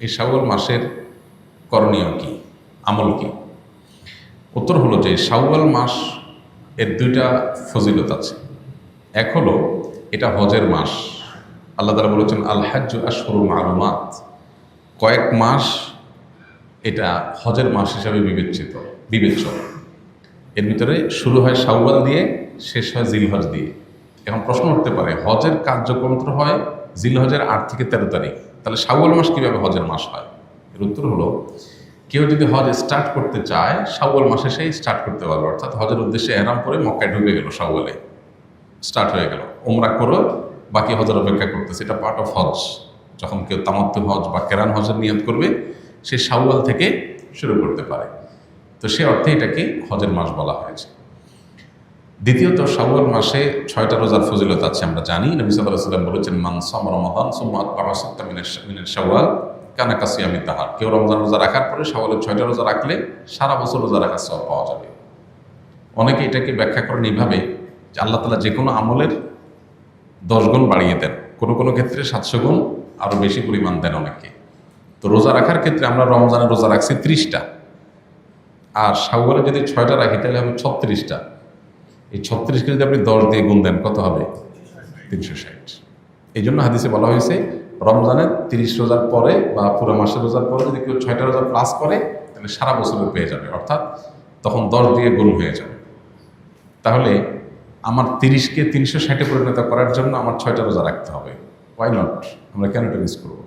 এই শাওয়াল মাসের করণীয় কি, আমল কি? উত্তর হলো যে শাওয়াল মাস এর দুইটা ফজিলত আছে। এক হলো এটা হজের মাস। আল্লাহ তাআলা বলেছেন আল হাজ্জু আশহুরুম মালুমাত, কয়েক মাস এটা হজের মাস হিসাবে বিবেচ্য। এর ভিতরে শুরু হয় শাওয়াল দিয়ে, শেষ হয় জিলহজ দিয়ে। এখন প্রশ্ন উঠতে পারে, হজের কার্যক্রম তো হয় জিলহজের 8 থেকে 13 তারিখ, তাহলে শাওয়াল মাস কীভাবে হজের মাস হয়? এর উত্তর হলো, কেউ যদি হজ স্টার্ট করতে চায় শাওয়াল মাসে সেই স্টার্ট করতে পারবে। অর্থাৎ হজের উদ্দেশ্যে এহরাম করে মক্কায় ঢুকে গেল, শাওয়ালে স্টার্ট হয়ে গেল, ওমরা করো, বাকি হজের অপেক্ষা করতেছে। এটা পার্ট অফ হজ। যখন কেউ তামাত্তুল হজ বা কেরান হজের নিয়ত করবে, সে শাওয়াল থেকে শুরু করতে পারে। তো সে অর্থে এটাকে হজের মাস বলা হয়েছে। দ্বিতীয়ত, শাওয়াল মাসে 6টা রোজার ফজিলত আছে, আমরা জানি। নবী সাল্লাল্লাহু আলাইহি ওয়াসাল্লাম বলেছেন মান সামা রমাদান সুম্মা আতবাআহু সিত্তাম মিনাশ শাওয়াল কানা কাসিয়ামিদ দাহর। কেউ রমজান রোজা রাখার পরে শাওয়ালের 6টা রোজা রাখলে সারা বছর রোজা রাখার সওয়াব পাওয়া যাবে। অনেকে এটাকে ব্যাখ্যা করেন এইভাবে যে আল্লাহ তাআলা যে কোনো আমলের 10 গুণ বাড়িয়ে দেন, কোনো কোনো ক্ষেত্রে 700 গুণ আরও বেশি পরিমাণ দেন অনেকে। তো রোজা রাখার ক্ষেত্রে আমরা রমজানের রোজা রাখছি 30টা, আর শাওয়ালে যদি 6টা রাখি তাহলে হবে 36টা। এই 36কে যদি আপনি 10 দিয়ে গুণ দেন কত হবে? 360। এই জন্য হাদিসে বলা হয়েছে রমজানের 30 রোজার পরে বা পুরো মাসের রোজার পরে যদি কেউ 6টা রোজা প্লাস করে তাহলে সারা বছরের পেয়ে যাবে, অর্থাৎ তখন 10 দিয়ে গুণ হয়ে যাবে। তাহলে আমার 30কে 360-এ পরিণত করার জন্য আমার 6টা রোজা রাখতে হবে। Why not? আমরা কেন এটা মিস করবো?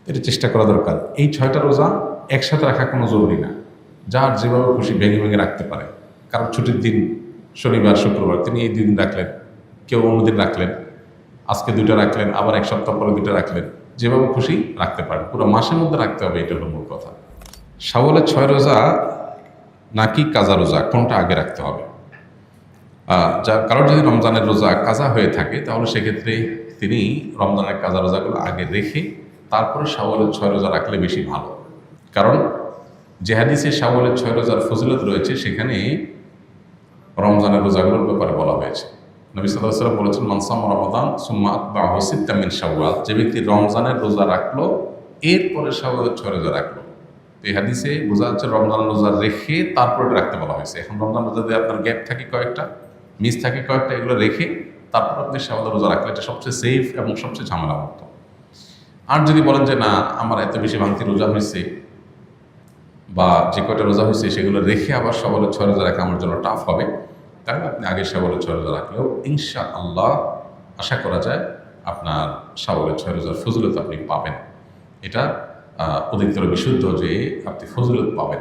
এটা চেষ্টা করা দরকার। এই 6টা রোজা একসাথে রাখা কোনো জরুরি না, যার যেভাবে খুশি ভেঙে ভেঙে রাখতে পারে। কারণ ছুটির দিন শনিবার শুক্রবার, তিনি এই দিন রাখলেন, কেউ অন্যদিন রাখলেন, আজকে 2টা রাখলেন, আবার 1 সপ্তাহ পরে 2টা রাখলেন, যেভাবে খুশি রাখতে পারেন। পুরো মাসের মধ্যে রাখতে হবে, এটা হলো মূল কথা। শাওয়ালের 6 রোজা নাকি কাজা রোজা, কোনটা আগে রাখতে হবে? কারোর যদি রমজানের রোজা কাজা হয়ে থাকে তাহলে সেক্ষেত্রে তিনি রমজানের কাজা রোজাগুলো আগে রেখে তারপরে শাওয়ালের 6 রোজা রাখলে বেশি ভালো। কারণ যে হাদিসে শাওয়ালের 6 রোজার ফজিলত রয়েছে সেখানে রমজানের রোজাগুলোর ব্যাপারে বলা হয়েছে। নবী সাল্লাল্লাহু আলাইহি ওয়াসাল্লাম বলেছেন মান সামা রমাদান সুম্মা আতবাআহু সিত্তাম মিন শাওয়াল, যে ব্যক্তি রমজানের রোজা রাখলো এরপরে শাওয়ালের 6 রোজা রাখলো। তো এই হাদিসে বোঝা যাচ্ছে রমজানের রোজা রেখে তারপরে রাখতে বলা হয়েছে। এখন রমজান রোজা দিয়ে আপনার গ্যাপ থাকে কয়েকটা, মিস থাকে কয়েকটা, এগুলো রেখে তারপর আপনি শাওয়ালের রোজা রাখলে এটা সবচেয়ে সেফ এবং সবচেয়ে ঝামেলামুক্ত। আর যদি বলেন যে না, আমার এত বেশি ভাঙতি রোজা হয়েছে বা যে কয়টা রোজা হয়েছে সেগুলো রেখে আবার শাওয়ালের 6 রোজা রাখা আমার জন্য টাফ হবে, তাহলে আপনি আগে শাওয়ালের 6 রোজা রাখলেও ইনশাআল্লাহ আশা করা যায় আপনার শাওয়ালের 6 রোজার ফজিলত আপনি পাবেন। এটা অধিকতর বিশুদ্ধ যে আপনি ফজিলত পাবেন,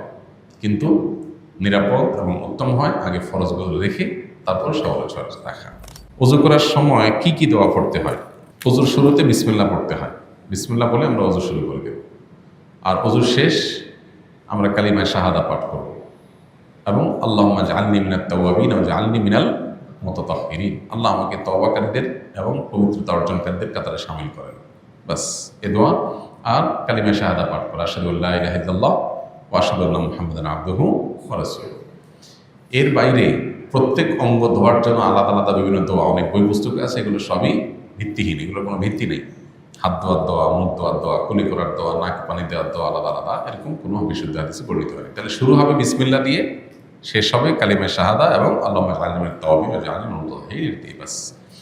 কিন্তু নিরাপদ এবং উত্তম হয় আগে ফরজগুলো রেখে তারপর শাওয়ালের 6 রোজা রাখা। ওযু করার সময় কি কি দোয়া পড়তে হয়? ওযুর শুরুতে বিসমিল্লাহ পড়তে হয়। বিসমিল্লাহ বলে আমরা ওযু শুরু করে দেব, আর ওযুর শেষ আমরা কালিমায়ে শাহাদা পাঠ করব এবং আল্লাহুম্মা জাআলনি মিনাত তাওয়াবিন ওয়া জাআলনি মিনাল মুতাতাহহিরিন, আল্লাহ আমাকে তওবাকারীদের এবং পবিত্রতা অর্জনকারীদের কাতারে শামিল করেন। বাস এ দোয়া আর কালিমায়ে শাহাদা পাঠ করা, আশহাদু আল্লা ইলাহা ইল্লাল্লাহ ওয়া আশহাদু আন্না মুহাম্মাদান আবদুহু ওয়া রাসূলুহু। এর বাইরে প্রত্যেক অঙ্গ ধোয়ার জন্য আলাদা আলাদা বিভিন্ন দোয়া, অনেক বই পুস্তক আছে, এগুলো সবই ভিত্তিহীন, এগুলোর কোনো ভিত্তি নেই। হাত ধোয়ার দোয়া, মুখ ধোয়ার দোয়া, কুলি করার দোয়া, নাক পানি দেওয়ার দোয়া আলাদা আলাদা, এরকম কোনো বিশুদ্ধ হাদিসে বর্ণিত হয়। তাহলে শুরু হবে বিসমিল্লাহ দিয়ে, শেষ হবে কালিমায়ে শাহাদা এবং আল্লাহুম্মা জাআলনি মিনাত তাওয়াবিন ওয়া জাআলনি মিনাল মুতাতাহহিরিন দিয়ে। বাস।